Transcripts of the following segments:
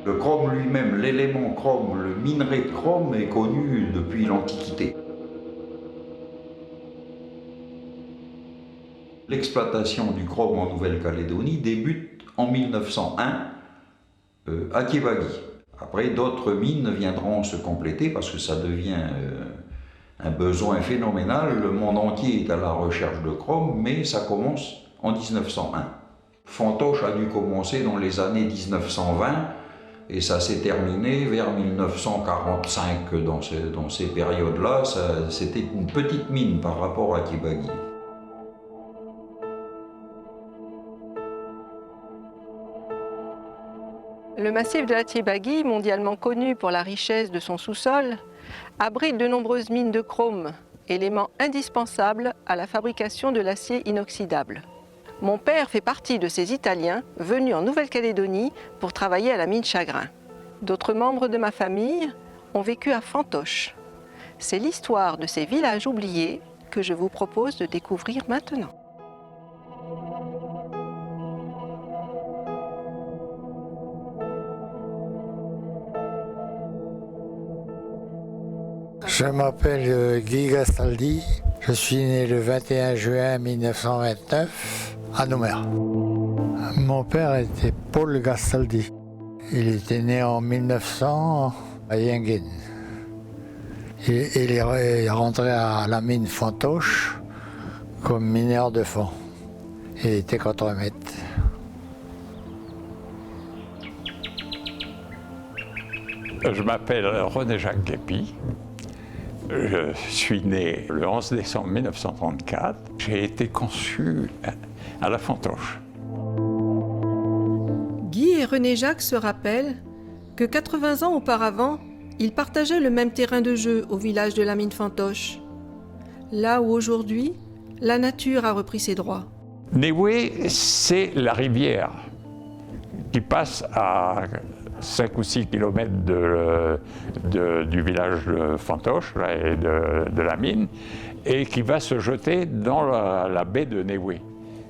Le chrome lui-même, l'élément chrome, le minerai de chrome est connu depuis l'Antiquité. L'exploitation du chrome en Nouvelle-Calédonie débute en 1901 à Kiebagi. Après, d'autres mines viendront se compléter parce que ça devient un besoin phénoménal. Le monde entier est à la recherche de chrome, mais ça commence en 1901. Fantoche a dû commencer dans les années 1920 et ça s'est terminé vers 1945. Dans ces périodes-là, c'était une petite mine par rapport à Kiebagi. Le massif de la Kiebagi, mondialement connu pour la richesse de son sous-sol, abrite de nombreuses mines de chrome, élément indispensable à la fabrication de l'acier inoxydable. Mon père fait partie de ces Italiens venus en Nouvelle-Calédonie pour travailler à la mine Chagrin. D'autres membres de ma famille ont vécu à Fantoche. C'est l'histoire de ces villages oubliés que je vous propose de découvrir maintenant. Je m'appelle Guy Gastaldi, je suis né le 21 juin 1929 à Nouméa. Mon père était Paul Gastaldi. Il était né en 1900 à Yingin. Il est rentré à la mine Fantoche comme mineur de fond. Il était contremaître. Je m'appelle René-Jacques Guépy. Je suis né le 11 décembre 1934. J'ai été conçu à la Fantoche. Guy et René-Jacques se rappellent que 80 ans auparavant, ils partageaient le même terrain de jeu au village de la mine Fantoche. Là où aujourd'hui, la nature a repris ses droits. Néoué, c'est la rivière qui passe à 5 ou 6 kilomètres du village de Fantoche là, et de la mine, et qui va se jeter dans la baie de Néoué.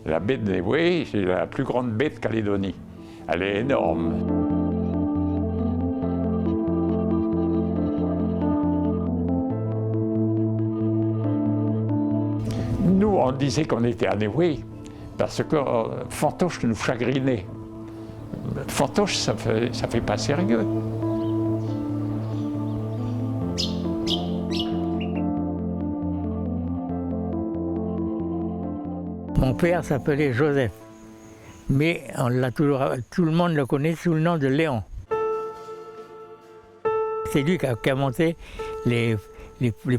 La baie de Néoué, c'est la plus grande baie de Calédonie. Elle est énorme. Nous, on disait qu'on était à Néoué parce que Fantoche nous chagrinait. Fantoche, ça fait pas sérieux. Mon père s'appelait Joseph, mais tout le monde le connaît sous le nom de Léon. C'est lui qui a monté les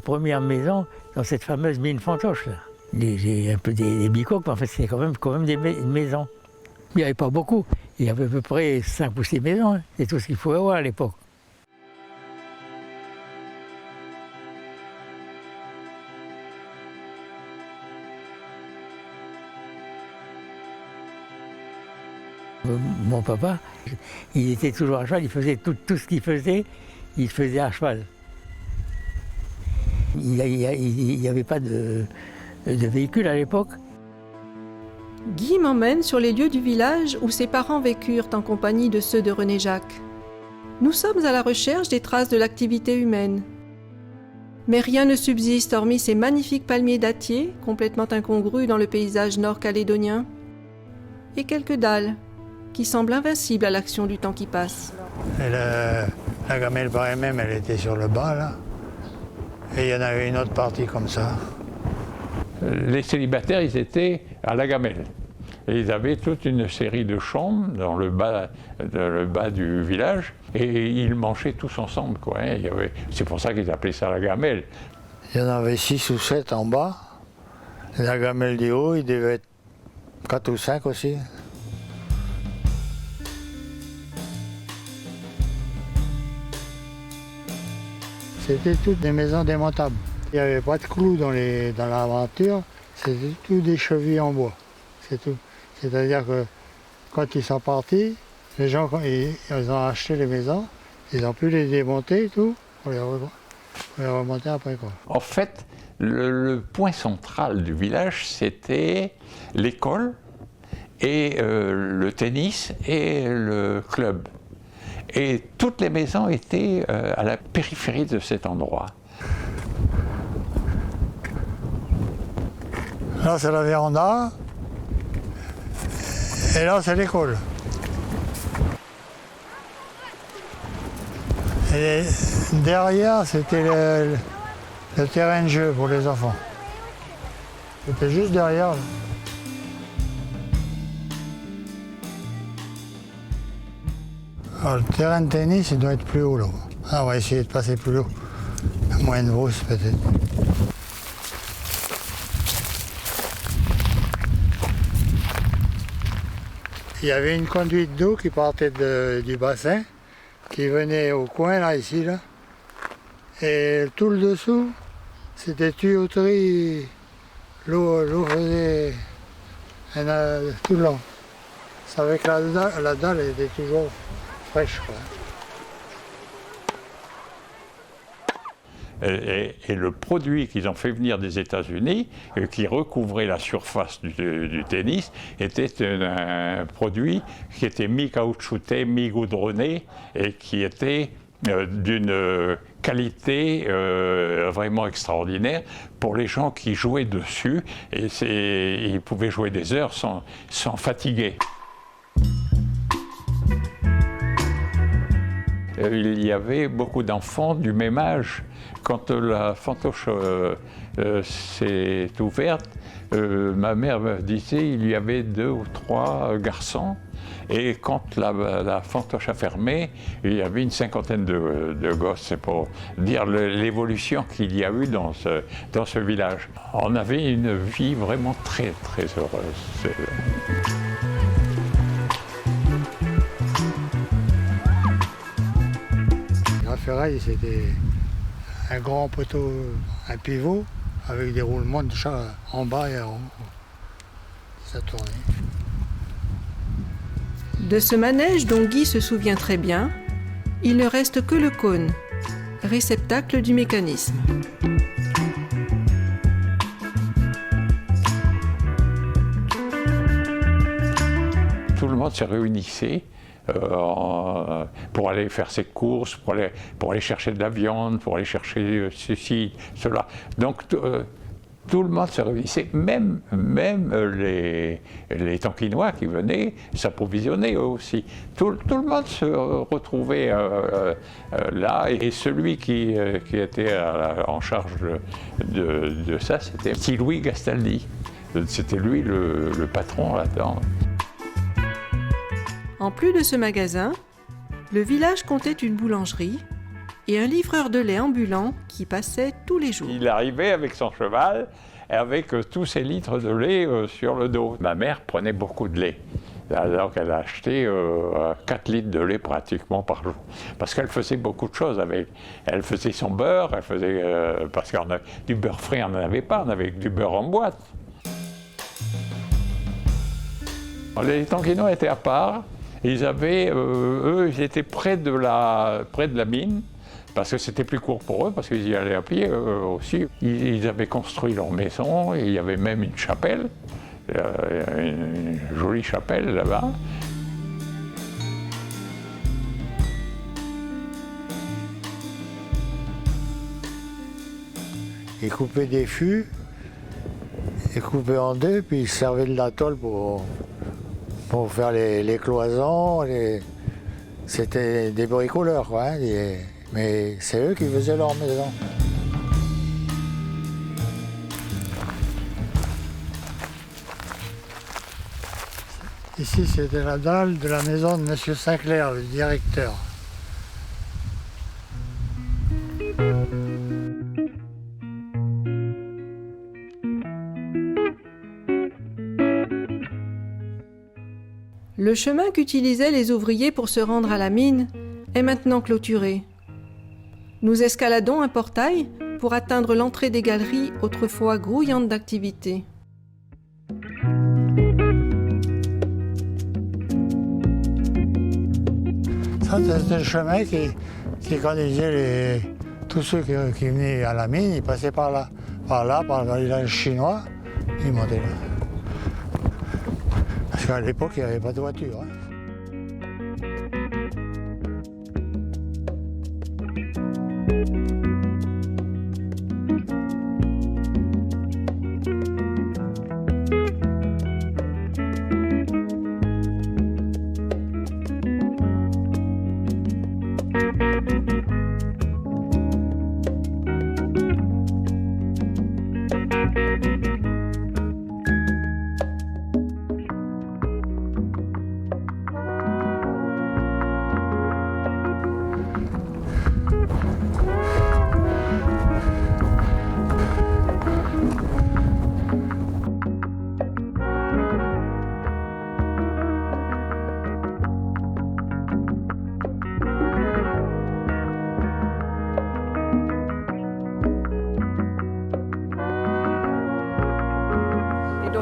premières maisons dans cette fameuse mine Fantoche. Là. Un peu des bicoques, mais en fait c'est quand même des maisons. Il n'y avait pas beaucoup, il y avait à peu près 5 ou 6 maisons, hein. C'est tout ce qu'il faut avoir à l'époque. Mon papa, il était toujours à cheval, il faisait tout ce qu'il faisait, il faisait à cheval. Il n'y avait pas de véhicule à l'époque. Guy m'emmène sur les lieux du village où ses parents vécurent en compagnie de ceux de René-Jacques. Nous sommes à la recherche des traces de l'activité humaine. Mais rien ne subsiste hormis ces magnifiques palmiers dattiers, complètement incongrus dans le paysage nord-calédonien, et quelques dalles, qui semblent invincibles à l'action du temps qui passe. Et la gamelle par elle-même, elle était sur le bas, là. Et il y en avait une autre partie comme ça. Les célibataires, ils étaient à la gamelle. Et ils avaient toute une série de chambres dans le bas du village. Et ils mangeaient tous ensemble, quoi. Hein. C'est pour ça qu'ils appelaient ça la gamelle. Il y en avait 6 ou 7 en bas. La gamelle du haut, il devait être 4 ou 5 aussi. C'était toutes des maisons démontables. Il n'y avait pas de clous dans l'aventure, c'était tout des chevilles en bois. C'est tout. C'est-à-dire que quand ils sont partis, les gens ils ont acheté les maisons, ils ont pu les démonter et tout, pour les remonter après, quoi. En fait, le point central du village, c'était l'école et le tennis et le club. Et toutes les maisons étaient à la périphérie de cet endroit. Là, c'est la véranda. Et là, c'est l'école. Et derrière, c'était le terrain de jeu pour les enfants. C'était juste derrière. Là. Alors, le terrain de tennis, il doit être plus haut là. Ah, on va essayer de passer plus haut. Moins de brousse peut-être. Il y avait une conduite d'eau qui partait du bassin, qui venait au coin là, ici là. Et tout le dessous, c'était tuyauterie. L'eau faisait tout le long. C'est avec la dalle était toujours fraîche. Quoi. Et le produit qu'ils ont fait venir des États-Unis, qui recouvrait la surface du tennis, était un produit qui était mi-caoutchouté, mi-goudronné, et qui était d'une qualité vraiment extraordinaire pour les gens qui jouaient dessus, et ils pouvaient jouer des heures sans fatiguer. Il y avait beaucoup d'enfants du même âge. Quand la fantoche s'est ouverte, ma mère me disait qu'il y avait 2 ou 3 garçons. Et quand la fantoche a fermé, il y avait une cinquantaine de gosses. C'est pour dire l'évolution qu'il y a eu dans ce village. On avait une vie vraiment très, très heureuse. La ferraille, c'était un grand poteau, un pivot, avec des roulements de chat en bas et en haut. Ça tournait. De ce manège dont Guy se souvient très bien, il ne reste que le cône, réceptacle du mécanisme. Tout le monde se réunissait pour aller faire ses courses, pour aller chercher de la viande, pour aller chercher ceci, cela. Donc tout le monde se réunissait, même les Tonkinois qui venaient s'approvisionner eux aussi. Tout le monde se retrouvait là, et celui qui était en charge de ça, c'était petit Louis Gastaldi. C'était lui le patron là-dedans. En plus de ce magasin, le village comptait une boulangerie et un livreur de lait ambulant qui passait tous les jours. Il arrivait avec son cheval et avec tous ses litres de lait sur le dos. Ma mère prenait beaucoup de lait. Donc elle a acheté 4 litres de lait pratiquement par jour. Parce qu'elle faisait beaucoup de choses avec. Elle faisait son beurre, elle faisait, parce qu'on a du beurre frais, on n'en avait pas, on avait du beurre en boîte. Les Tonkinois étaient à part. Ils avaient, eux, ils étaient près de la mine, parce que c'était plus court pour eux, parce qu'ils y allaient à pied aussi. Ils avaient construit leur maison, il y avait même une chapelle, une jolie chapelle là-bas. Ils coupaient des fûts, ils coupaient en deux, puis ils servaient de la tôle pour faire les cloisons. C'était des bricoleurs, quoi, hein, mais c'est eux qui faisaient leur maison. Ici, c'était la dalle de la maison de M. Sinclair, le directeur. Le chemin qu'utilisaient les ouvriers pour se rendre à la mine est maintenant clôturé. Nous escaladons un portail pour atteindre l'entrée des galeries autrefois grouillantes d'activité. Ça, c'était le chemin qui conduisait tous ceux qui venaient à la mine, ils passaient par le village chinois, ils montaient là. Parce qu'à l'époque, il n'y avait pas de voiture. Hein.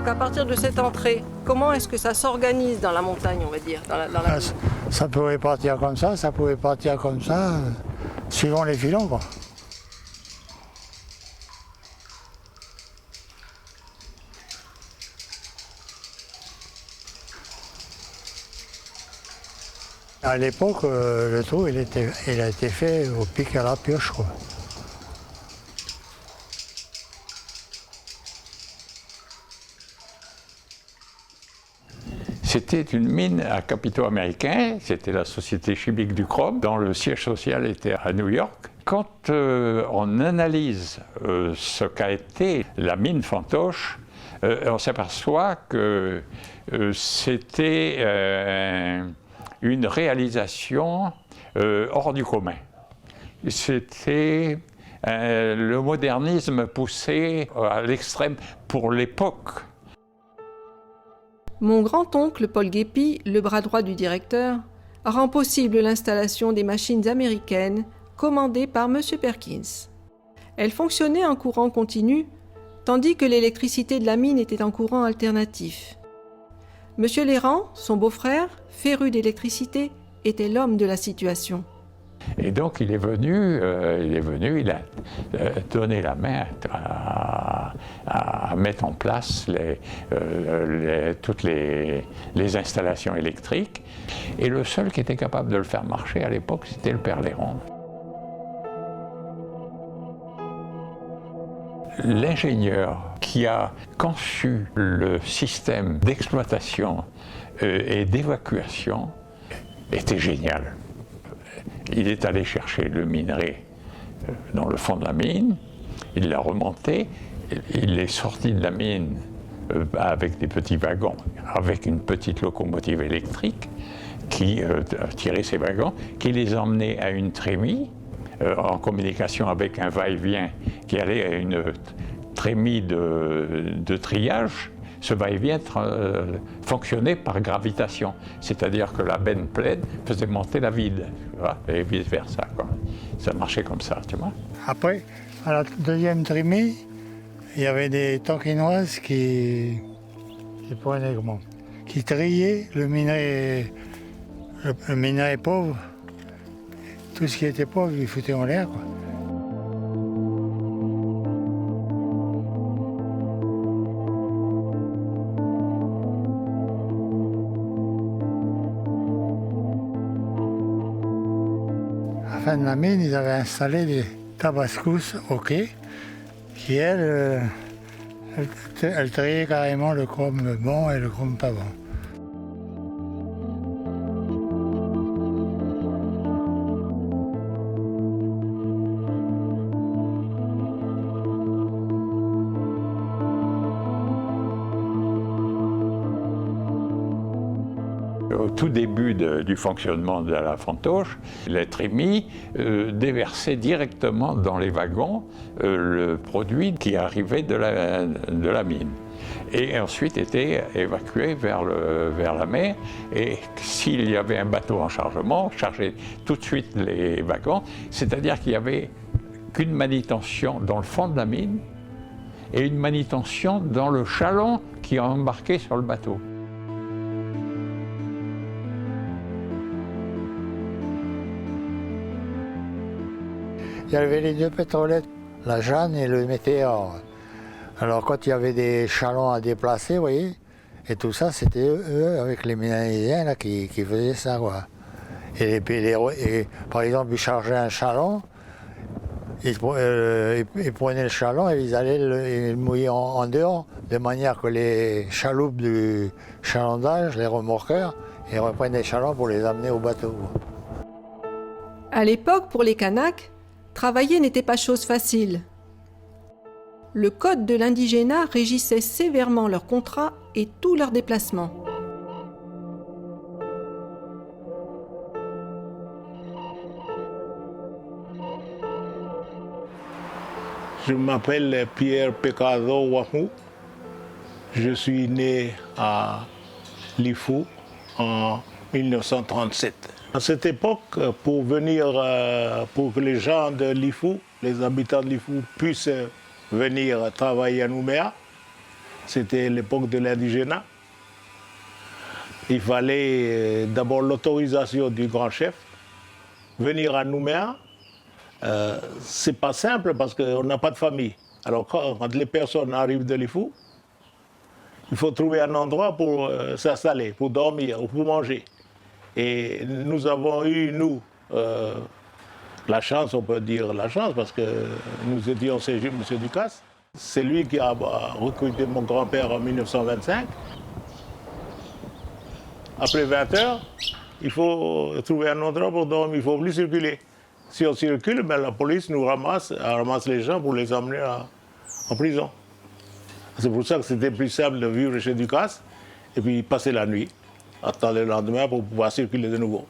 Donc à partir de cette entrée, comment est-ce que ça s'organise dans la montagne, on va dire, dans la ville? Ça pouvait partir comme ça pouvait partir comme ça, suivant les filons, quoi. À l'époque, le trou, il a été fait au pic à la pioche, quoi. C'était une mine à capitaux américains, c'était la société chimique du chrome, dont le siège social était à New York. Quand on analyse ce qu'a été la mine Fantoche, on s'aperçoit que c'était une réalisation hors du commun. C'était le modernisme poussé à l'extrême pour l'époque. Mon grand-oncle Paul Guépy, le bras droit du directeur, rend possible l'installation des machines américaines commandées par M. Perkins. Elles fonctionnaient en courant continu, tandis que l'électricité de la mine était en courant alternatif. M. Lérand, son beau-frère, féru d'électricité, était l'homme de la situation. Et donc il est venu, il a donné la main à mettre en place toutes les installations électriques. Et le seul qui était capable de le faire marcher à l'époque, c'était le père Lérand. L'ingénieur qui a conçu le système d'exploitation et d'évacuation était génial. Il est allé chercher le minerai dans le fond de la mine, il l'a remonté, il est sorti de la mine avec des petits wagons, avec une petite locomotive électrique qui tirait ces wagons, qui les emmenait à une trémie, en communication avec un va-et-vient qui allait à une trémie de triage. Ce va-et-vient fonctionnait par gravitation, c'est-à-dire que la benne pleine faisait monter la vide, tu vois, et vice-versa. Ça marchait comme ça, tu vois. Après, à la deuxième trémie, il y avait des tonkinoises qui triaient le minerai pauvre. Tout ce qui était pauvre, ils foutaient en l'air, quoi. À la fin de la mine, ils avaient installé des tabascous au quai qui, elles triaient carrément le chrome bon et le chrome pas bon. Au tout début du fonctionnement de la Fantoche, les trémies déversaient directement dans les wagons le produit qui arrivait de la mine. Et ensuite était évacué vers la mer. Et s'il y avait un bateau en chargement, chargeait tout de suite les wagons. C'est-à-dire qu'il n'y avait qu'une manutention dans le fond de la mine et une manutention dans le chaland qui embarquait sur le bateau. Il y avait les deux pétrolettes, la Jeanne et le Météore. Alors quand il y avait des chalands à déplacer, vous voyez, et tout ça, c'était eux, avec les Mélanésiens, là, qui faisaient ça, quoi. Et par exemple, ils chargeaient un chaland, ils prenaient le chaland et ils allaient le mouiller en dehors, de manière que les chaloupes du chalandage, les remorqueurs, ils reprenaient les chalands pour les amener au bateau. À l'époque, pour les Kanaks, travailler n'était pas chose facile. Le code de l'indigénat régissait sévèrement leurs contrats et tous leurs déplacements. Je m'appelle Pierre Pekado Wamou. Je suis né à Lifou en 1937. À cette époque, pour que les gens de Lifou, les habitants de Lifou, puissent venir travailler à Nouméa, C'était l'époque de l'indigénat. Il fallait d'abord l'autorisation du grand chef, venir à Nouméa. C'est pas simple parce qu'on n'a pas de famille. Alors quand les personnes arrivent de Lifou, il faut trouver un endroit pour s'installer, pour dormir ou pour manger. Et nous avons eu, nous, la chance, on peut dire la chance, parce que nous étions chez M. Ducasse. C'est lui qui a recruté mon grand-père en 1925. Après 20 heures, il faut trouver un endroit pour dormir, il ne faut plus circuler. Si on circule, ben, la police nous ramasse les gens pour les emmener en prison. C'est pour ça que c'était plus simple de vivre chez Ducasse et puis passer la nuit, attendre le lendemain pour pouvoir circuler de nouveau.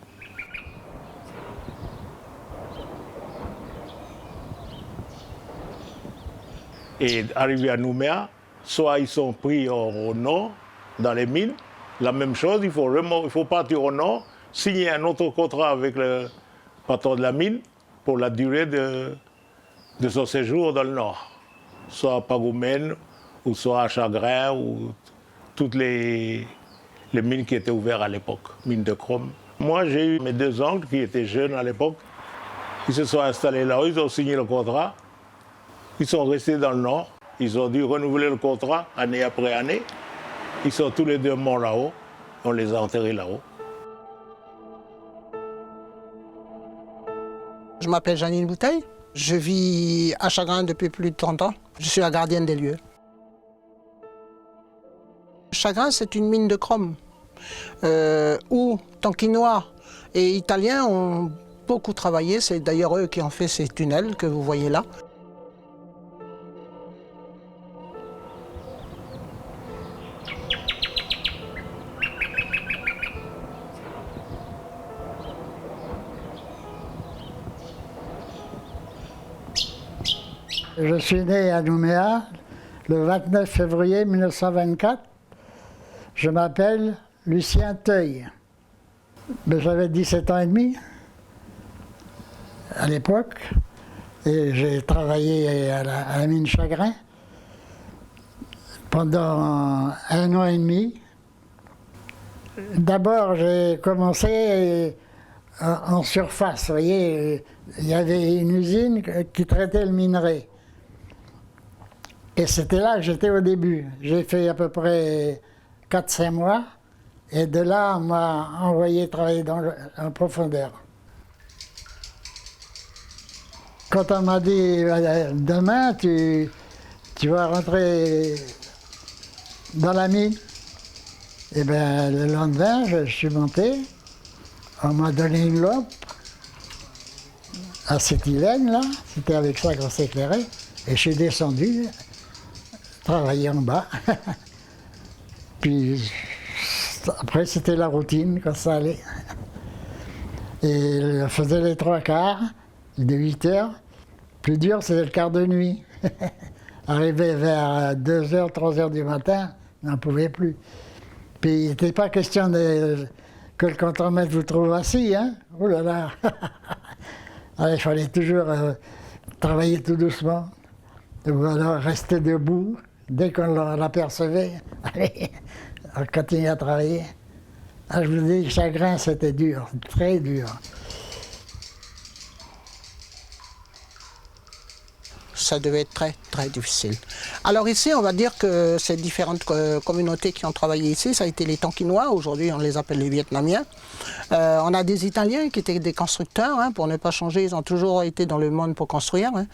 Et arrivé à Nouméa, soit ils sont pris au nord, dans les mines. La même chose, il faut partir au nord, signer un autre contrat avec le patron de la mine pour la durée de son séjour dans le nord. Soit à Pagoumène, ou soit à Chagrin, ou toutes les mines qui étaient ouvertes à l'époque, mines de chrome. Moi, j'ai eu mes 2 oncles qui étaient jeunes à l'époque. Ils se sont installés là-haut, ils ont signé le contrat. Ils sont restés dans le nord. Ils ont dû renouveler le contrat année après année. Ils sont tous les 2 morts là-haut. On les a enterrés là-haut. Je m'appelle Janine Bouteille. Je vis à Chagrin depuis plus de 30 ans. Je suis la gardienne des lieux. Chagrin, c'est une mine de chrome où Tonkinois et Italiens ont beaucoup travaillé. C'est d'ailleurs eux qui ont fait ces tunnels que vous voyez là. Je suis né à Nouméa le 29 février 1924. Je m'appelle Lucien Teuil. J'avais 17 ans et demi à l'époque et j'ai travaillé à la mine Chagrin pendant 1 an et demi. D'abord, j'ai commencé en surface. Vous voyez, il y avait une usine qui traitait le minerai. Et c'était là que j'étais au début. J'ai fait à peu près 4-5 mois. Et de là, on m'a envoyé travailler en profondeur. Quand on m'a dit demain, tu vas rentrer dans la mine, et bien le lendemain, je suis monté. On m'a donné une lampe acétylène, là. C'était avec ça qu'on s'éclairait. Et je suis descendu, travailler en bas. Puis après, c'était la routine quand ça allait. Et je faisais les 3 quarts de 8 heures. Plus dur, c'était le quart de nuit. Arrivé vers 2 heures, 3 heures du matin, on n'en pouvait plus. Puis il n'était pas question que le contremaître vous trouve assis, hein. Oh là là. Alors, il fallait toujours travailler tout doucement. Ou alors rester debout. Dès qu'on l'apercevait, allez, on continuait à travailler. Alors, je vous dis, Chagrin, c'était dur, très dur. Ça devait être très, très difficile. Alors ici, on va dire que ces différentes communautés qui ont travaillé ici, ça a été les Tonkinois, aujourd'hui on les appelle les Vietnamiens. On a des Italiens qui étaient des constructeurs, hein, pour ne pas changer, ils ont toujours été dans le monde pour construire. Hein.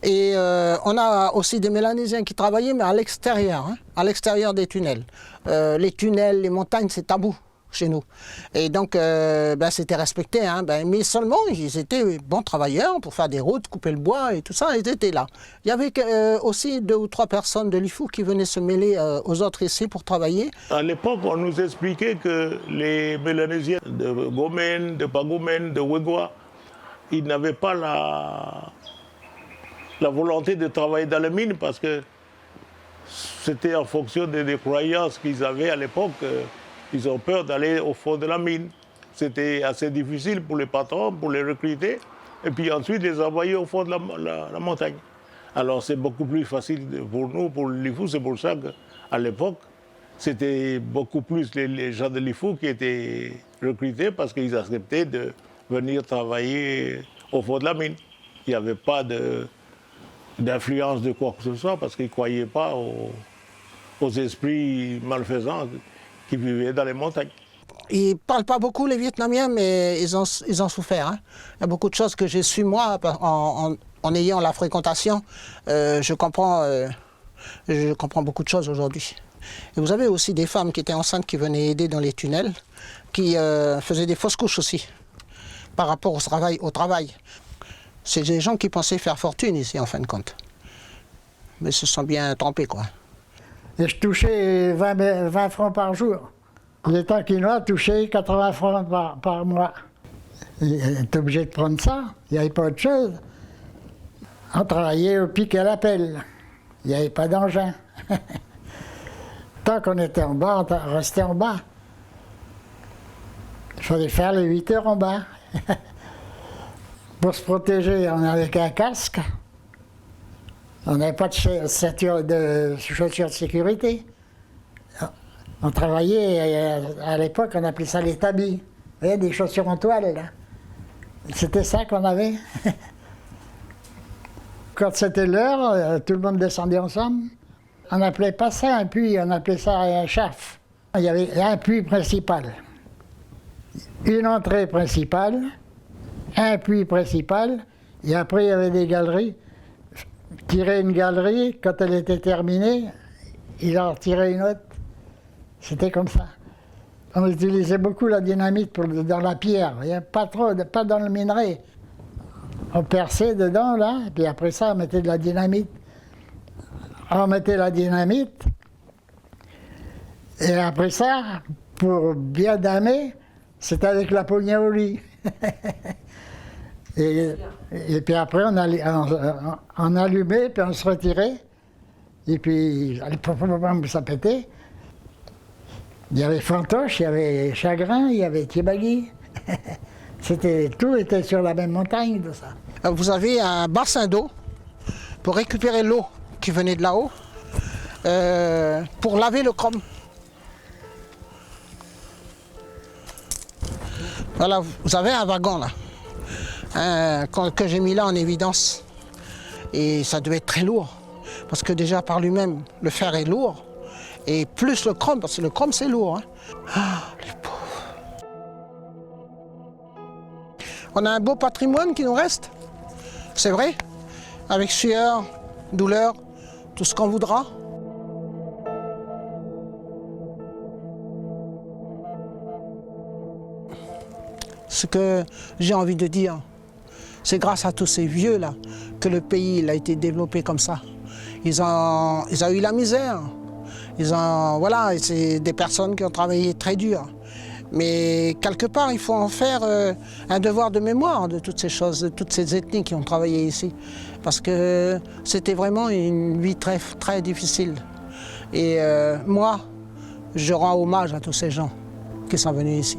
Et on a aussi des Mélanésiens qui travaillaient, mais à l'extérieur des tunnels. Les tunnels, les montagnes, c'est tabou chez nous. Et donc, c'était respecté. Hein, mais seulement, ils étaient bons travailleurs pour faire des routes, couper le bois et tout ça, ils étaient là. Il y avait aussi 2 ou 3 personnes de Lifou qui venaient se mêler aux autres ici pour travailler. À l'époque, on nous expliquait que les Mélanésiens de Gomène, de Pagoumène, de Ouégoua, ils n'avaient pas la volonté de travailler dans les mines parce que c'était en fonction des croyances qu'ils avaient à l'époque. Ils ont peur d'aller au fond de la mine. C'était assez difficile pour les patrons, pour les recruter, et puis ensuite les envoyer au fond de la montagne. Alors c'est beaucoup plus facile pour nous, pour les Lifou, c'est pour ça à l'époque, c'était beaucoup plus les gens de l'IFO qui étaient recrutés parce qu'ils acceptaient de venir travailler au fond de la mine. Il n'y avait pas d'influence de quoi que ce soit parce qu'ils ne croyaient pas aux esprits malfaisants qui vivaient dans les montagnes. Ils ne parlent pas beaucoup les Vietnamiens, mais ils ont souffert. Hein. Il y a beaucoup de choses que j'ai su moi en ayant la fréquentation. Je comprends beaucoup de choses aujourd'hui. Et vous avez aussi des femmes qui étaient enceintes qui venaient aider dans les tunnels, qui faisaient des fausses couches aussi, par rapport au travail. C'est des gens qui pensaient faire fortune ici en fin de compte. Mais ils se sont bien trompés quoi. Et je touchais 20 francs par jour. Les Taquinois touchaient 80 francs par mois. On était obligé de prendre ça, il n'y avait pas autre chose. On travaillait au pic à la pelle, il n'y avait pas d'engin. Tant qu'on était en bas, on restait en bas. Il fallait faire les 8 heures en bas. Pour se protéger, on avait qu'un casque. On n'avait pas de chaussures de sécurité. On travaillait, à l'époque, on appelait ça les tabis. Vous voyez, des chaussures en toile, là. C'était ça qu'on avait. Quand c'était l'heure, tout le monde descendait ensemble. On n'appelait pas ça un puits, on appelait ça un chaf. Il y avait un puits principal, une entrée principale, un puits principal, et après il y avait des galeries. Tirer une galerie, quand elle était terminée, ils en retiraient une autre. C'était comme ça. On utilisait beaucoup la dynamite dans la pierre, il n'y a pas trop, pas dans le minerai. On perçait dedans, là, et puis après ça, on mettait de la dynamite. On mettait la dynamite, et après ça, pour bien damer, c'était avec la poignée au lit. et puis après, on allumait, puis on se retirait, et puis ça pétait. Il y avait Fantoche, il y avait Chagrin, il y avait Thiébagui. Tout était sur la même montagne, tout ça. Vous avez un bassin d'eau pour récupérer l'eau qui venait de là-haut, pour laver le chrome. Voilà, vous avez un wagon là, que j'ai mis là en évidence. Et ça devait être très lourd, parce que déjà par lui-même, le fer est lourd. Et plus le chrome, parce que le chrome c'est lourd. Hein. Ah, les pauvres. On a un beau patrimoine qui nous reste, c'est vrai, avec sueur, douleur, tout ce qu'on voudra. Ce que j'ai envie de dire, c'est grâce à tous ces vieux-là que le pays a été développé comme ça. Ils ont eu la misère. Voilà, c'est des personnes qui ont travaillé très dur. Mais quelque part, il faut en faire un devoir de mémoire de toutes ces choses, de toutes ces ethnies qui ont travaillé ici. Parce que c'était vraiment une vie très, très difficile. Et moi, je rends hommage à tous ces gens qui sont venus ici.